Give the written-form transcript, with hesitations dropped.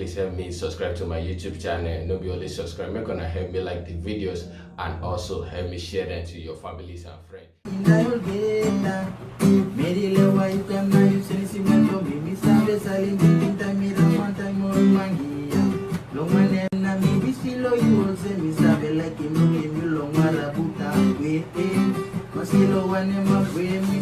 please help me subscribe to my YouTube channel. No be only subscribe, make gonna help me like the videos and also help me share them to your families and friends. Kilo one in my brain,